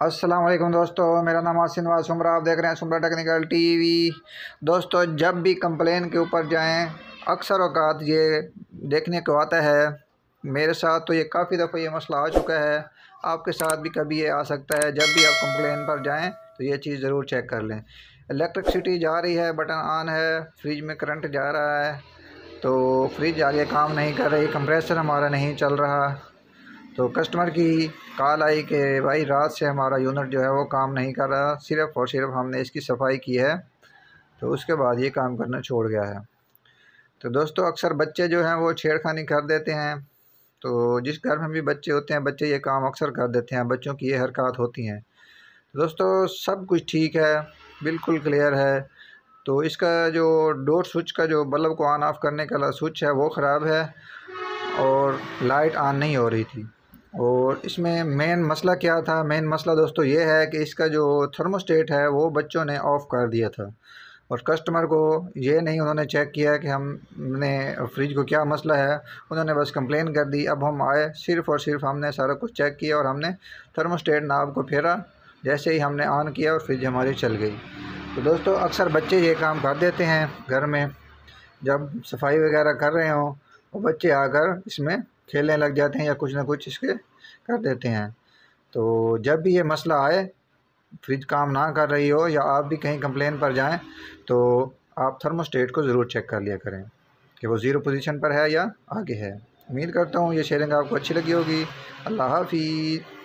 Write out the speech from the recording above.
अस्सलाम वालेकुम दोस्तों, मेरा नाम आसिन नवाज सुमरा। आप देख रहे हैं सुमरा टेक्निकल टीवी। दोस्तों, जब भी कंप्लेन के ऊपर जाएं, अक्सर औकात ये देखने को आता है। मेरे साथ तो ये काफ़ी दफ़ा ये मसला आ चुका है, आपके साथ भी कभी ये आ सकता है। जब भी आप कंप्लेन पर जाएं तो ये चीज़ ज़रूर चेक कर लें। इलेक्ट्रिसिटी जा रही है, बटन ऑन है, फ्रिज में करंट जा रहा है, तो फ्रिज आगे काम नहीं कर रही, कंप्रेसर हमारा नहीं चल रहा। तो कस्टमर की कॉल आई कि भाई रात से हमारा यूनिट जो है वो काम नहीं कर रहा, सिर्फ़ और सिर्फ हमने इसकी सफाई की है तो उसके बाद ये काम करना छोड़ गया है। तो दोस्तों, अक्सर बच्चे जो हैं वो छेड़खानी कर देते हैं। तो जिस घर में भी बच्चे होते हैं, बच्चे ये काम अक्सर कर देते हैं, बच्चों की ये हरकत होती हैं। तो दोस्तों, सब कुछ ठीक है, बिल्कुल क्लियर है। तो इसका जो डोर स्विच का जो बल्ब को ऑन ऑफ़ करने का स्विच है वो ख़राब है और लाइट ऑन नहीं हो रही थी। और इसमें मेन मसला क्या था? मेन मसला दोस्तों ये है कि इसका जो थर्मोस्टेट है वो बच्चों ने ऑफ़ कर दिया था और कस्टमर को ये नहीं उन्होंने चेक किया कि हमने फ्रिज को क्या मसला है, उन्होंने बस कंप्लेन कर दी। अब हम आए, सिर्फ़ और सिर्फ हमने सारा कुछ चेक किया और हमने थर्मोस्टेट नाब को फेरा, जैसे ही हमने ऑन किया और फ्रिज हमारी चल गई। तो दोस्तों, अक्सर बच्चे ये काम कर देते हैं घर में, जब सफाई वगैरह कर रहे हों वो बच्चे आकर इसमें खेलने लग जाते हैं या कुछ ना कुछ इसके कर देते हैं। तो जब भी ये मसला आए, फ्रिज काम ना कर रही हो या आप भी कहीं कंप्लेन पर जाएं, तो आप थर्मोस्टेट को ज़रूर चेक कर लिया करें कि वो ज़ीरो पोजीशन पर है या आगे है। उम्मीद करता हूँ ये शेयरिंग आपको अच्छी लगी होगी। अल्लाह हाफ़िज़।